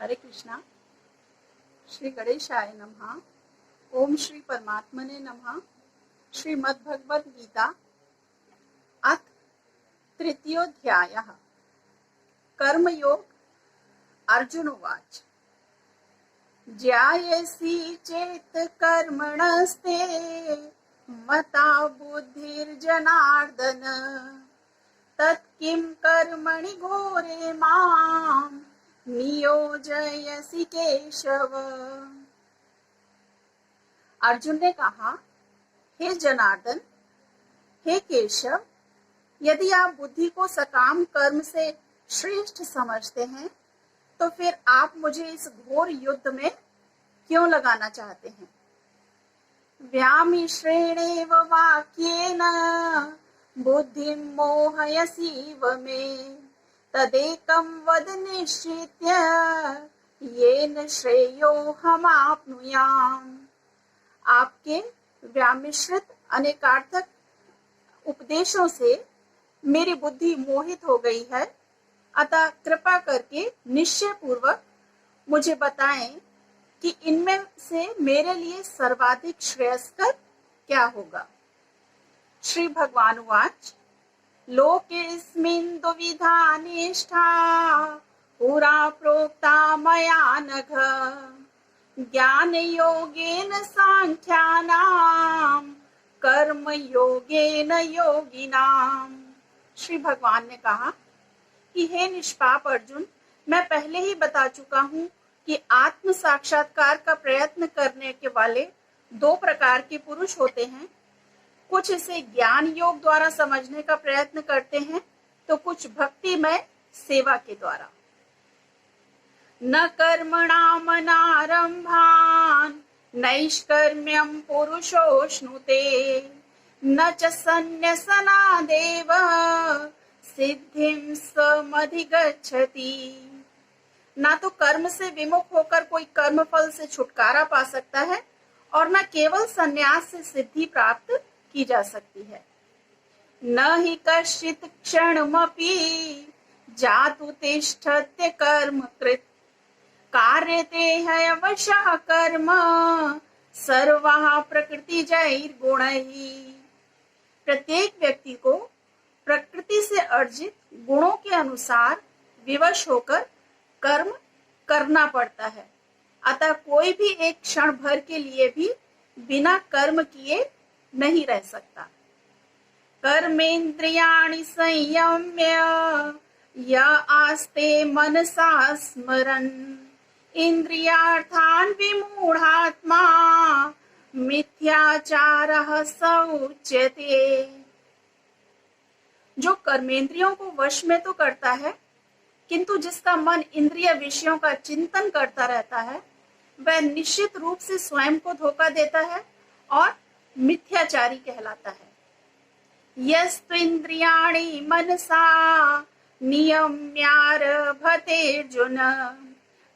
हरे कृष्णा। श्री गणेशाय नमः। ओम श्री परमात्मने नमः। श्रीमद् भगवद गीता अथ तृतीयोऽध्यायः। कर्मयोग। अर्जुन उवाच। ज्यायसि चेत् कर्मणस्ते मता बुद्धिर्जनार्दन तत्किं कर्मणि घोरे मां नियोजयसि केशव। अर्जुन ने कहा, हे जनार्दन, हे केशव, यदि आप बुद्धि को सकाम कर्म से श्रेष्ठ समझते हैं तो फिर आप मुझे इस घोर युद्ध में क्यों लगाना चाहते हैं। व्यामिश्रेणेव वाक्येन बुद्धिं मोहयसीव मे तदेकं वद निश्चित्य येन श्रेयोऽहमाप्नुयाम्। आपके व्यामिश्रित अनेकार्थक उपदेशों से मेरी बुद्धि मोहित हो गई है, अतः कृपा करके निश्चय पूर्वक मुझे बताएं कि इनमें से मेरे लिए सर्वाधिक श्रेयस्कर क्या होगा। श्री भगवान उवाच। लोकेऽस्मिन् दुविधा निष्ठा पुरा प्रोक्ता मया नघ ज्ञान योगेन सांख्यानां कर्म योगेन योगिनां। श्री भगवान ने कहा कि हे निष्पाप अर्जुन, मैं पहले ही बता चुका हूँ कि आत्म साक्षात्कार का प्रयत्न करने के वाले दो प्रकार के पुरुष होते हैं। कुछ इसे ज्ञान योग द्वारा समझने का प्रयत्न करते हैं तो कुछ भक्तिमय सेवा के द्वारा। न कर्मणामनारम्भान् नैष्कर्म्यं पुरुषोऽश्नुते न च सन्न्यसनादेव सिद्धिं समधिगच्छति। ना तो कर्म से विमुख होकर कोई कर्म फल से छुटकारा पा सकता है और न केवल संन्यास से सिद्धि प्राप्त की जा सकती है। न हि कश्चित् क्षणमपि जातु तिष्ठत्य कर्म कृत् कार्यते ह्यवशः कर्म सर्वः प्रकृतिजैर्गुणैः। प्रत्येक व्यक्ति को प्रकृति से अर्जित गुणों के अनुसार विवश होकर कर्म करना पड़ता है, अतः कोई भी एक क्षण भर के लिए भी बिना कर्म किए नहीं रह सकता। कर्मेन्द्रियाणि संयम्य य आस्ते मनसा स्मरन् इंद्रियार्थान् विमूढात्मा मिथ्याचारः स उच्यते। जो कर्मेंद्रियों को वश में तो करता है, किंतु जिसका मन इंद्रिय विषयों का चिंतन करता रहता है, वह निश्चित रूप से स्वयं को धोखा देता है और मिथ्याचारी कहलाता है। यस्त्विन्द्रियाणि मनसा नियम्यारभते अर्जुन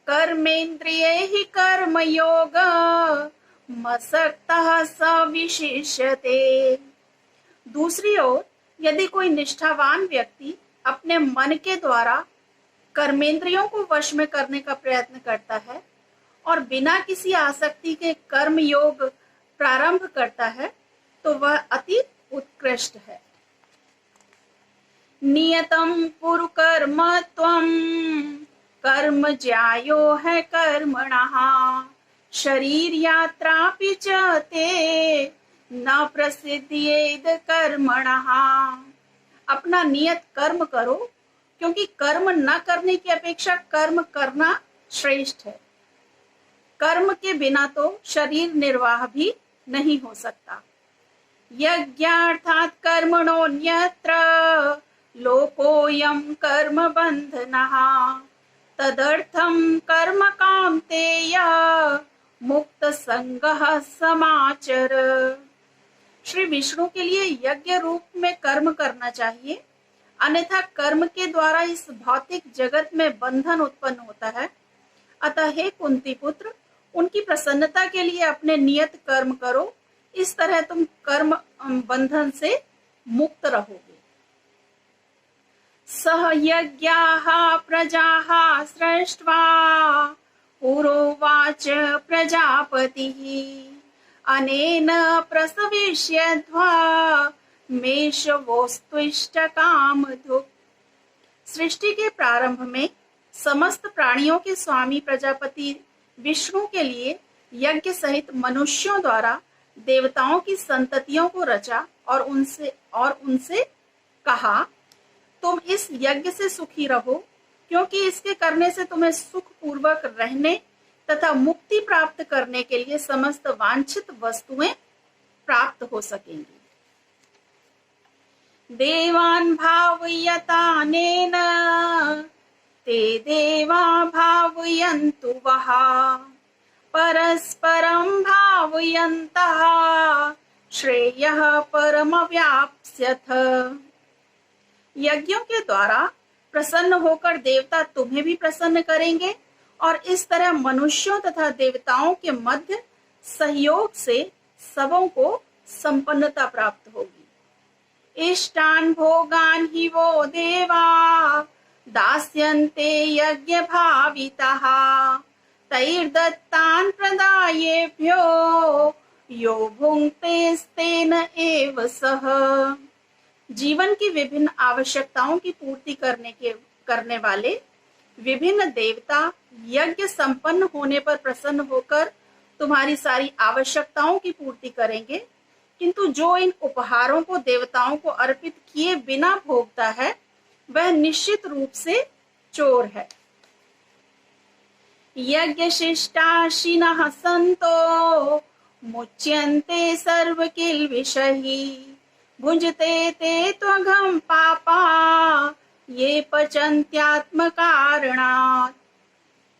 कर्मेन्द्रिये हि कर्मयोग मसक्तः स विशिष्यते। दूसरी ओर यदि कोई निष्ठावान व्यक्ति अपने मन के द्वारा कर्मेंद्रियों को वश में करने का प्रयत्न करता है और बिना किसी आसक्ति के कर्म योग प्रारंभ करता है तो वह अति उत्कृष्ट है। नियतं कुरु कर्म त्वं कर्म ज्यायो है कर्मणः शरीर यात्रापि च ते न प्रसिद्ध्येद कर्मणः। अपना नियत कर्म करो, क्योंकि कर्म न करने की अपेक्षा कर्म करना श्रेष्ठ है। कर्म के बिना तो शरीर निर्वाह भी नहीं हो सकता। यज्ञार्थात् कर्मणोऽन्यत्र लोकोऽयं कर्म बन्धनः तदर्थं कर्म कान्तेय मुक्त संगः समाचर। श्री विष्णु के लिए यज्ञ रूप में कर्म करना चाहिए, अन्यथा कर्म के द्वारा इस भौतिक जगत में बंधन उत्पन्न होता है। अतः हे कुंती पुत्र, उनकी प्रसन्नता के लिए अपने नियत कर्म करो, इस तरह तुम कर्म बंधन से मुक्त रहोगे। सह यज्ञाः प्रजाः सृष्ट्वा पुरोवाच प्रजापतिः अनेन प्रसविष्यध्वा मेषवोस्त्विष्टकामधुक्। सृष्टि के प्रारंभ में समस्त प्राणियों के स्वामी प्रजापति विष्णु के लिए यज्ञ सहित मनुष्यों द्वारा देवताओं की संततियों को रचा और उनसे कहा, तुम इस यज्ञ से सुखी रहो, क्योंकि इसके करने से तुम्हें सुख पूर्वक रहने तथा मुक्ति प्राप्त करने के लिए समस्त वांछित वस्तुएं प्राप्त हो सकेंगी। देवान् भावयतानेन ते देवा भावयन्तु वः परस्परं भावयन्तः श्रेयः परमव्याप्स्यथ। यज्ञों के द्वारा प्रसन्न होकर देवता तुम्हें भी प्रसन्न करेंगे और इस तरह मनुष्यों तथा देवताओं के मध्य सहयोग से सबों को संपन्नता प्राप्त होगी। इष्टान् भोगान् हि वो देवा दास्यन्ते यज्ञ भाविताः तैर्दत्तान् प्रदायेभ्यो यो भुङ्क्तेस्तेन एव सः। जीवन की विभिन्न आवश्यकताओं की पूर्ति करने वाले विभिन्न देवता यज्ञ संपन्न होने पर प्रसन्न होकर तुम्हारी सारी आवश्यकताओं की पूर्ति करेंगे, किंतु जो इन उपहारों को देवताओं को अर्पित किए बिना भोगता है वह निश्चित रूप से चोर है। यज्ञ शिष्टाशिनः सन्तो मुच्यन्ते सर्वकिल्बिषैः भुंजते ते त्वघं पापा ये पचन्त्यात्मकारणात्।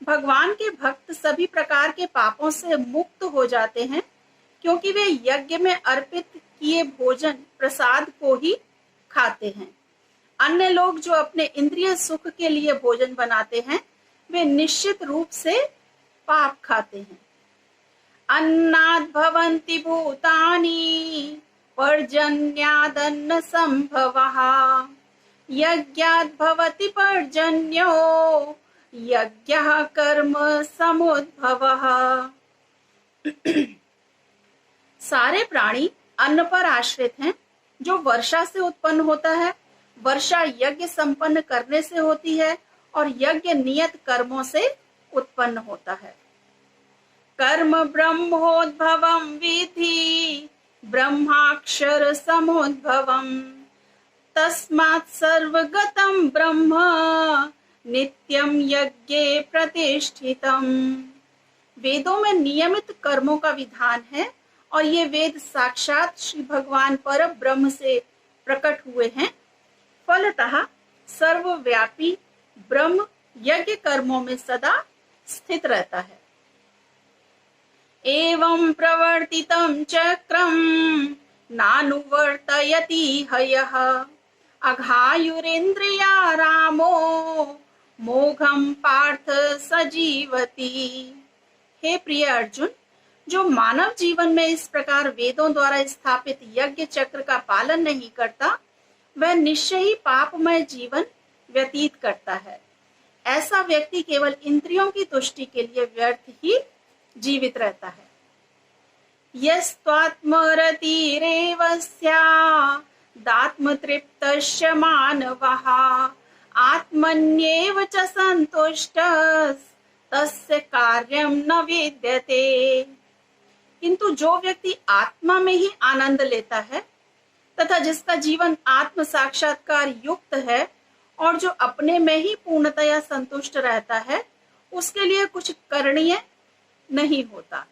भगवान के भक्त सभी प्रकार के पापों से मुक्त हो जाते हैं, क्योंकि वे यज्ञ में अर्पित किए भोजन प्रसाद को ही खाते हैं। अन्य लोग जो अपने इंद्रिय सुख के लिए भोजन बनाते हैं वे निश्चित रूप से पाप खाते हैं। अन्नाद् भवन्ति भूतानि पर्जन्यादन्न संभवः यज्ञाद् भवति पर्जन्यो यज्ञः कर्म समुद्भवः। सारे प्राणी अन्न पर आश्रित हैं, जो वर्षा से उत्पन्न होता है। वर्षा यज्ञ संपन्न करने से होती है और यज्ञ नियत कर्मों से उत्पन्न होता है। कर्म ब्रह्मोद्भवं विधि ब्रह्माक्षर समुद्भवम् तस्मात् सर्वगतं ब्रह्म नित्यं यज्ञे प्रतिष्ठितम्। वेदों में नियमित कर्मों का विधान है और ये वेद साक्षात श्री भगवान पर ब्रह्म से प्रकट हुए हैं। फलतः सर्वव्यापी ब्रह्म यज्ञ कर्मों में सदा स्थित रहता है। एवं प्रवर्तितं चक्रं नानुवर्तयति हयः अघायुरिन्द्रिया रामो मोघं पार्थ सजीवति। हे प्रिय अर्जुन, जो मानव जीवन में इस प्रकार वेदों द्वारा स्थापित यज्ञ चक्र का पालन नहीं करता वह निश्चय ही पापमय जीवन व्यतीत करता है। ऐसा व्यक्ति केवल इंद्रियों की तुष्टि के लिए व्यर्थ ही जीवित रहता है। यस्त्वात्मरतिरेव स्यादात्मतृप्तस्य मानवः आत्मन्येव च सन्तुष्टस्तस्य कार्यं न विद्यते। किंतु जो व्यक्ति आत्मा में ही आनंद लेता है तथा जिसका जीवन आत्म साक्षात्कार युक्त है और जो अपने में ही पूर्णतया संतुष्ट रहता है, उसके लिए कुछ करणीय नहीं होता।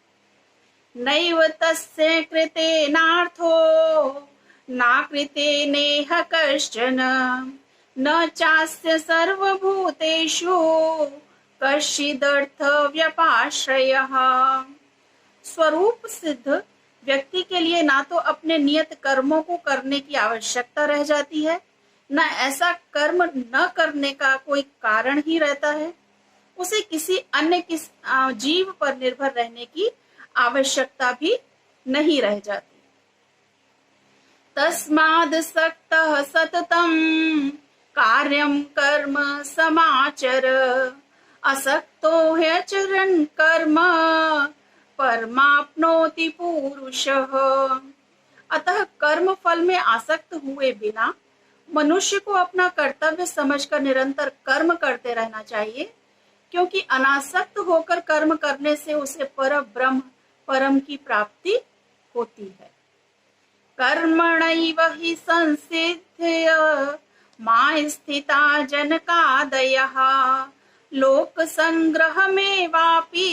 नैव तस्य कृतेनार्थो नाकृतेनेह कश्चन न चास्य सर्वभूतेषु कश्चिदर्थ व्यपाश्रयः। स्वरूप सिद्ध व्यक्ति के लिए ना तो अपने नियत कर्मों को करने की आवश्यकता रह जाती है, न ऐसा कर्म न करने का कोई कारण ही रहता है। उसे किसी अन्य जीव पर निर्भर रहने की आवश्यकता भी नहीं रह जाती। तस्माद् सक्तः सततं कार्यम कर्म समाचर असक्तो ह्यचरन् कर्म परमाप्नोति पुरुषः। अतः कर्म फल में आसक्त हुए बिना मनुष्य को अपना कर्तव्य समझकर निरंतर कर्म करते रहना चाहिए, क्योंकि अनासक्त होकर कर्म करने से उसे पर ब्रह्म परम की प्राप्ति होती है। कर्मणैव हि संसिद्ध्य मा स्थिता जनकादयः लोक संग्रहमेवापि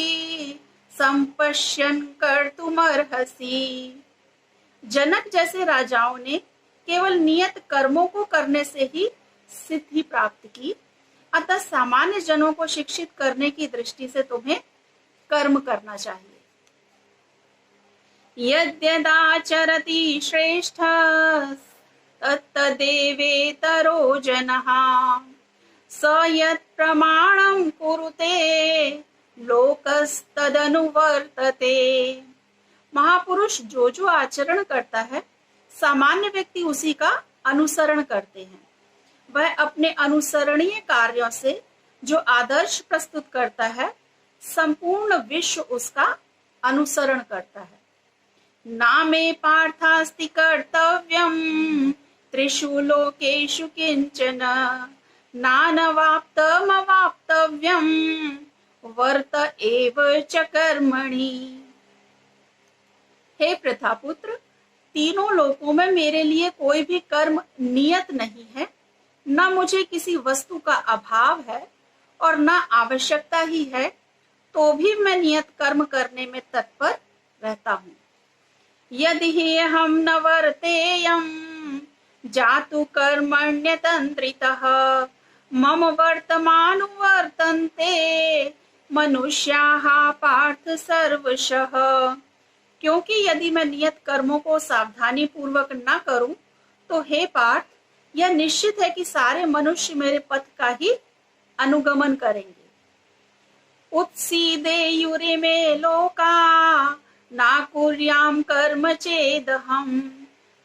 संपश्यन् कर्तुमर्हसि। जनक जैसे राजाओं ने केवल नियत कर्मों को करने से ही सिद्धि प्राप्त की, अतः सामान्य जनों को शिक्षित करने की दृष्टि से तुम्हें कर्म करना चाहिए। यद्यदाचरति श्रेष्ठ तत्तदेवेतरो जनः स यत् प्रमाणं कुरुते लोकस्तदनुवर्तते। महापुरुष जो जो आचरण करता है सामान्य व्यक्ति उसी का अनुसरण करते हैं। वह अपने अनुसरणीय कार्यों से जो आदर्श प्रस्तुत करता है संपूर्ण विश्व उसका अनुसरण करता है। नामे पार्थास्ति कर्तव्यम त्रिषु लोकेषु किंचन नानवाप्तमवाप्तव्यम वर्त एव च कर्मणि। हे प्रथापुत्र, तीनों लोकों में मेरे लिए कोई भी कर्म नियत नहीं है, न मुझे किसी वस्तु का अभाव है और न आवश्यकता ही है, तो भी मैं नियत कर्म करने में तत्पर रहता हूँ। यदि हि अहं न वर्तेयं जातु कर्मण्यतंत्रितः मम वर्तमानुवर्तन्ते मनुष्याः पार्थ सर्वशः। क्योंकि यदि मैं नियत कर्मों को सावधानी पूर्वक न करूं तो हे पार्थ, यह निश्चित है कि सारे मनुष्य मेरे पथ का ही अनुगमन करेंगे। उत्सीदेयुरिमे लोका ना कुर्याम कर्म चेदहम्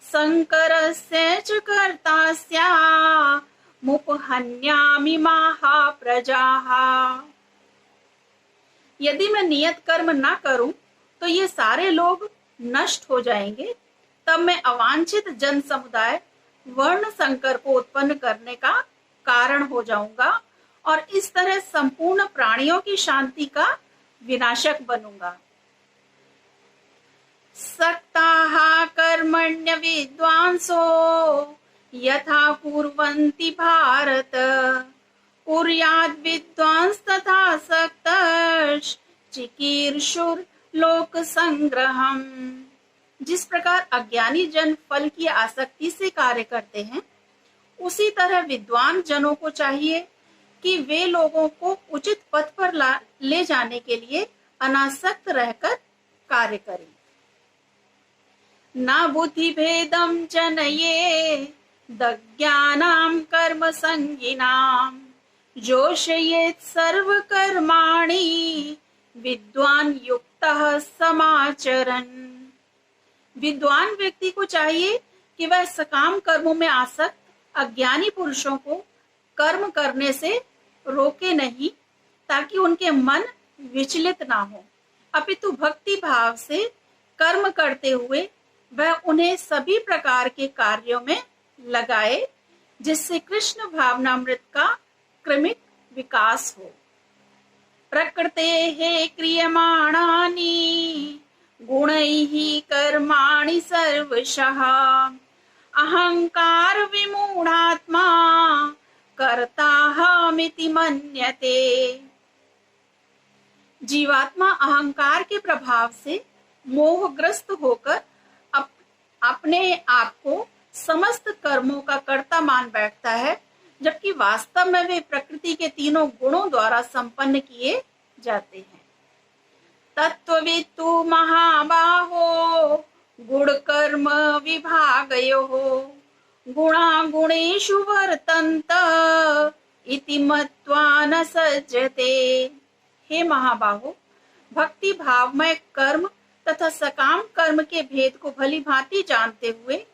संकरस्य च कर्ता स्यामुपहन्यामि महाप्रजाः। यदि मैं नियत कर्म न करूं तो ये सारे लोग नष्ट हो जाएंगे, तब मैं अवांछित जन समुदाय वर्ण संकर को उत्पन्न करने का कारण हो जाऊंगा और इस तरह संपूर्ण प्राणियों की शांति का विनाशक बनूंगा। सक्ताः कर्मण्य विद्वांसो यथा कुर्वन्ति भारत कुर्याद् विद्वांस तथा सक्तश्च चिकीर्षुर् लोक संग्रहम। जिस प्रकार अज्ञानी जन फल की आसक्ति से कार्य करते हैं, उसी तरह विद्वान जनों को चाहिए कि वे लोगों को उचित पथ पर ले जाने के लिए अनासक्त रहकर कार्य करें। ना बुद्धि भेदम जनये दज्ञानां कर्म संगिनां जोषयेत् सर्व कर्माणि विद्वान युक्तः समाचरन्। विद्वान व्यक्ति को चाहिए कि वह सकाम कर्मों में आसक्त अज्ञानी पुरुषों को कर्म करने से रोके नहीं, ताकि उनके मन विचलित ना हो, अपितु भक्ति भाव से कर्म करते हुए वह उन्हें सभी प्रकार के कार्यों में लगाए, जिससे कृष्ण भावनामृत का क्रमिक विकास हो। प्रकृतेः क्रियमाणानि गुणैः कर्माणि सर्वशः अहंकार विमूढ़ात्मा कर्ताहमिति मन्यते। जीवात्मा अहंकार के प्रभाव से मोहग्रस्त होकर अपने आप को समस्त कर्मों का कर्ता मान बैठता है, जबकि वास्तव में वे प्रकृति के तीनों गुणों द्वारा संपन्न किए जाते हैं। तत्त्ववित्तु महाबाहो गुण कर्म विभागयोः गुणा गुणेषु वर्तन्त इति मत्वा न सज्जते। हे महाबाहो, भक्ति भावमय कर्म तथा सकाम कर्म के भेद को भली भांति जानते हुए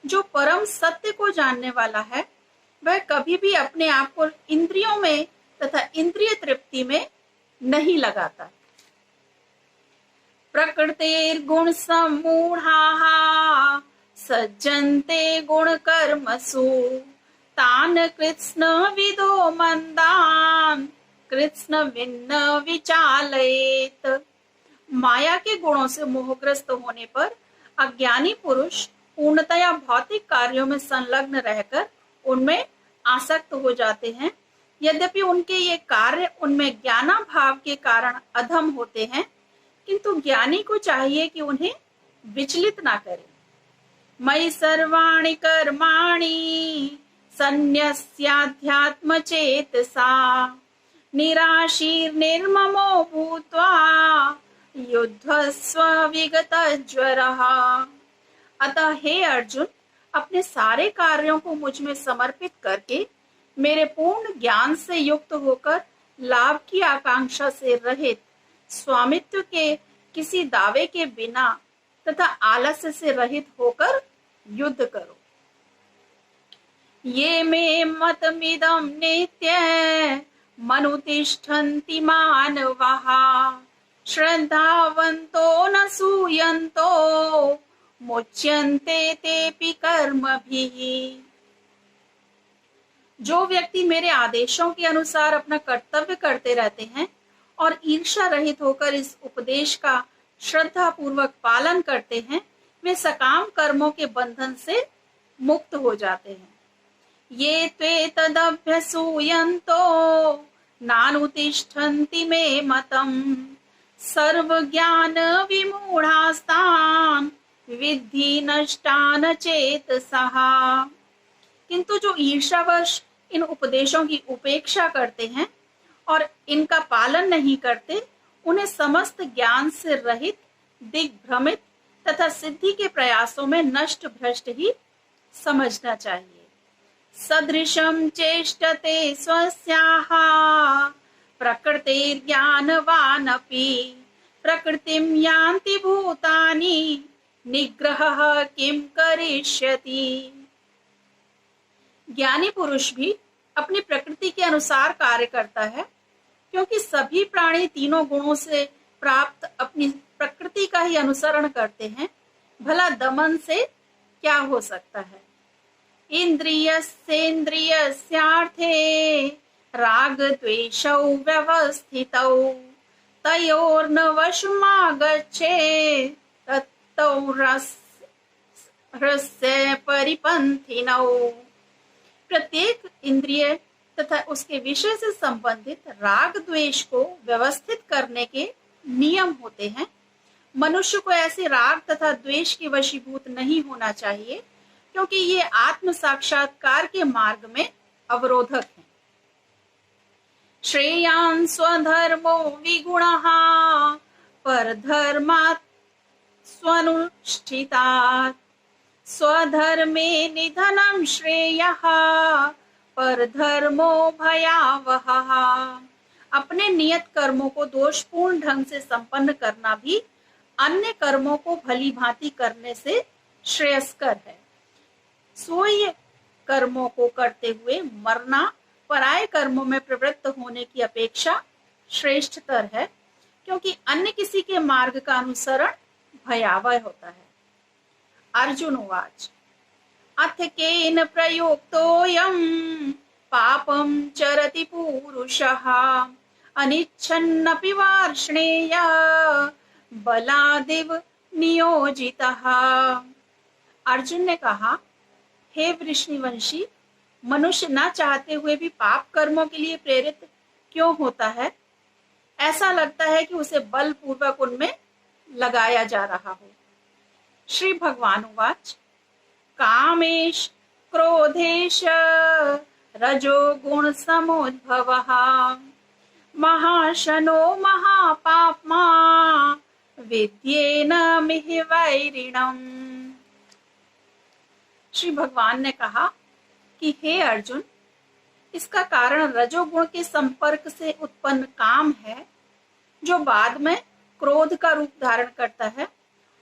जो परम सत्य को जानने वाला है, वह कभी भी अपने आप को इंद्रियों में तथा इंद्रिय तृप्ति में नहीं लगाता। प्रकृतिर्गुण सम्मूढ़ाः सज्जन्ते गुण कर्मसु तान् कृत्स्न विदो मंदान् कृत्स्न विन्न विचालयेत। माया के गुणों से मोहग्रस्त होने पर अज्ञानी पुरुष पूर्णतया भौतिक कार्यों में संलग्न रहकर उनमें आसक्त हो जाते हैं। यद्यपि उनके ये कार्य उनमें ज्ञाना भाव के कारण अधम होते हैं, किंतु ज्ञानी को चाहिए कि उन्हें विचलित ना करे। मयि सर्वाणि कर्माणि सन्न्यस्याध्यात्म चेतसा निराशीर्निर्ममो भूत्वा युद्धस्व विगत ज्वरः। अतः हे अर्जुन, अपने सारे कार्यों को मुझ में समर्पित करके मेरे पूर्ण ज्ञान से युक्त होकर लाभ की आकांक्षा से रहित स्वामित्व के किसी दावे के बिना तथा आलस्य से रहित होकर युद्ध करो। ये मे मतमिदं नित्य मनुतिष्ठन्ति मानवाः श्रद्धावन्तो न सूयन्तो मुच्यन्ते तेऽपि कर्मभिः। जो व्यक्ति मेरे आदेशों के अनुसार अपना कर्तव्य करते रहते हैं और ईर्ष्या रहित होकर इस उपदेश का श्रद्धा पूर्वक पालन करते हैं, वे सकाम कर्मों के बंधन से मुक्त हो जाते हैं। ये त्वेतदभ्यसूयन्तो नानुतिष्ठन्ति मे मतम् सर्वज्ञान विमूढ़ास्तान् विद्धि नष्टान चेतसः। किंतु जो ईर्ष्यावश इन उपदेशों की उपेक्षा करते हैं और इनका पालन नहीं करते, उन्हें समस्त ज्ञान से रहित, दिग्भ्रमित तथा सिद्धि के प्रयासों में नष्ट भ्रष्ट ही समझना चाहिए। सदृशं चेष्टते स्वस्याः प्रकृतिर्ज्ञानवानपि प्रकृतिं यान्ति भूतानि निग्रहः किं करिष्यति। ज्ञानी पुरुष भी अपनी प्रकृति के अनुसार कार्य करता है, क्योंकि सभी प्राणी तीनों गुणों से प्राप्त अपनी प्रकृति का ही अनुसरण करते हैं। भला दमन से क्या हो सकता है। इंद्रियस्येन्द्रियस्यार्थे राग द्वेषौ व्यवस्थितौ तयोर्न वशमागच्छेत् तत्तौ ह्रस्य परिपन्थिनौ। प्रत्येक इंद्रिय तथा उसके विषय से संबंधित राग द्वेष को व्यवस्थित करने के नियम होते हैं। मनुष्य को ऐसे राग तथा द्वेष के वशीभूत नहीं होना चाहिए, क्योंकि ये आत्म साक्षात्कार के मार्ग में अवरोधक हैं। श्रेयान् स्वधर्मो विगुणः परधर्मात् स्वनुष्ठितात् स्वधर्मे निधनं श्रेयः परधर्मो भयावहः। अपने नियत कर्मों को दोषपूर्ण ढंग से संपन्न करना भी अन्य कर्मों को भली भांति करने से श्रेयस्कर है। स्वयं कर्मों को करते हुए मरना पराये कर्मों में प्रवृत्त होने की अपेक्षा श्रेष्ठतर है, क्योंकि अन्य किसी के मार्ग का अनुसरण भयावह होता है। अर्जुन उवाच अथ केन प्रयुक्तोऽयं पापं चरति पूरुषः अनिच्छन्नपि वार्ष्णेय बलादिव नियोजितः। अर्जुन ने कहा, हे वृष्णिवंशी, मनुष्य न चाहते हुए भी पाप कर्मों के लिए प्रेरित क्यों होता है। ऐसा लगता है कि उसे बलपूर्वक उनमें लगाया जा रहा हो। श्री भगवान उवाच कामेश क्रोधेश रजो गुण समुद्भवः महाशनो महापाप्मा विद्येन मिहि वैरिणम्। श्री भगवान ने कहा कि हे अर्जुन, इसका कारण रजोगुण के संपर्क से उत्पन्न काम है, जो बाद में क्रोध का रूप धारण करता है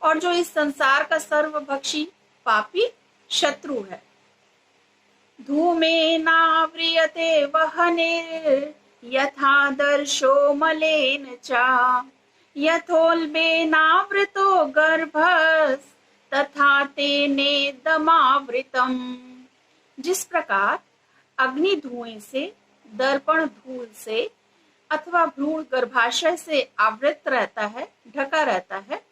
और जो इस संसार का सर्वभक्षी पापी शत्रु है। धूमेनाव्रियते वह्निर्यथा दर्शो मलेन च यथोल्बेनावृतो गर्भस्तथा तेनेदमावृतम्। जिस प्रकार अग्नि धुएं से, दर्पण धूल से अथवा भ्रूण गर्भाशय से आवृत रहता है, ढका रहता है,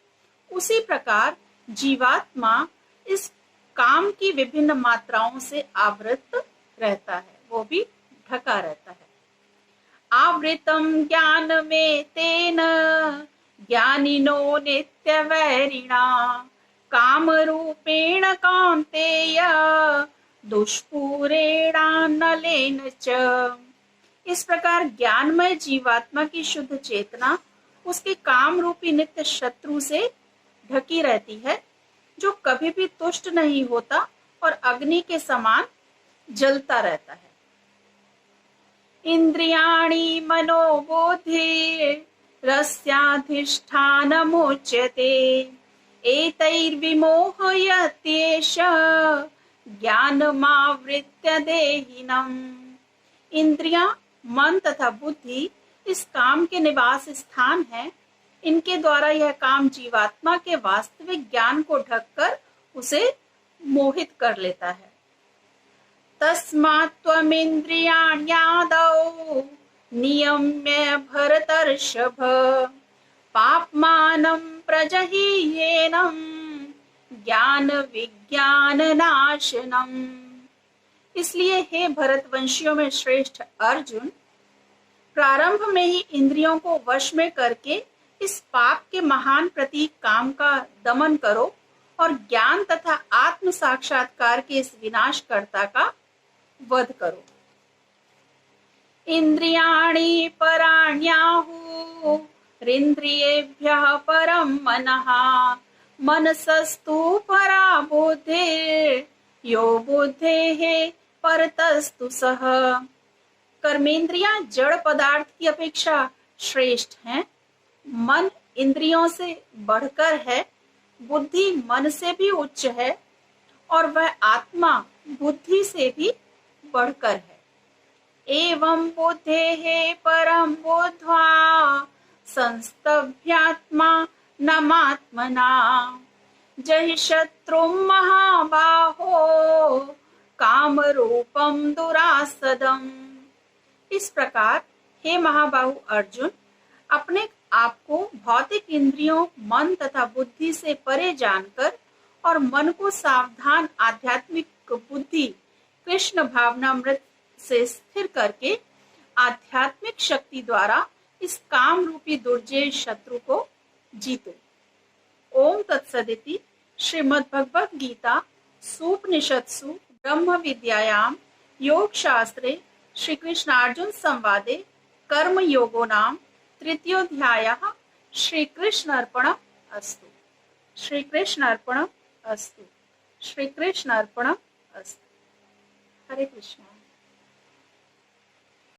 उसी प्रकार जीवात्मा इस काम की विभिन्न मात्राओं से आवृत रहता है, वो भी ढका रहता है। आवृतम ज्ञान में तेन ज्ञानिनो नित्यवैरिणा काम रूपेण कांतेय दुष्पूरेणानलेन च। इस प्रकार ज्ञानमय जीवात्मा की शुद्ध चेतना उसके काम रूपी नित्य शत्रु से ढकी रहती है, जो कभी भी तुष्ट नहीं होता और अग्नि के समान जलता रहता है। इंद्रियाणि मनोबुद्धिरस्याधिष्ठानमुच्यते एतैर्विमोहयत्येष ज्ञानमावृत्य देहिनम्। इंद्रियां, मन तथा बुद्धि इस काम के निवास स्थान है। इनके द्वारा यह काम जीवात्मा के वास्तविक ज्ञान को ढककर उसे मोहित कर लेता है। तस्मात् त्वमिन्द्रियाण्यादौ नियम्य भरतर्षभ पाप्मानं प्रजहीयेनं ज्ञान विज्ञान नाशनम्। इसलिए हे भरतवंशियों में श्रेष्ठ अर्जुन, प्रारंभ में ही इंद्रियों को वश में करके इस पाप के महान प्रतीक काम का दमन करो और ज्ञान तथा आत्म साक्षात्कार के इस विनाशकर्ता का वध करो। इंद्रियाणि पराण्याहुरिन्द्रियेभ्यः परं मनः मनसस्तु परा बुद्धिर् यो बुद्धेः परतस्तु सः। कर्मेंद्रियां जड़ पदार्थ की अपेक्षा श्रेष्ठ हैं, मन इंद्रियों से बढ़कर है, बुद्धि मन से भी उच्च है और वह आत्मा बुद्धि से भी बढ़कर है। एवं बुद्धेः परं बुद्ध्वा संस्तभ्यात्मा नमात्मना जहि शत्रुं महाबाहो काम रूपम दुरासदम्। इस प्रकार हे महाबाहु अर्जुन, अपने आप को भौतिक इंद्रियों, मन तथा बुद्धि से परे जानकर और मन को सावधान आध्यात्मिक बुद्धि कृष्ण भावनामृत से स्थिर करके आध्यात्मिक शक्ति द्वारा इस काम रूपी दुर्जय शत्रु को जीतो। ओम तत्सदिति श्रीमद् भगवद गीता सूपनिषत्सु ब्रह्म विद्यायाम योग शास्त्रे श्री कृष्ण अर्जुन संवादे कर्म योगो नाम तृतीयोऽध्यायः। श्री कृष्ण अर्पणम् अस्तु। श्री कृष्ण अर्पणम् अस्तु। श्री कृष्ण अर्पणम् अस्तु। हरे कृष्ण।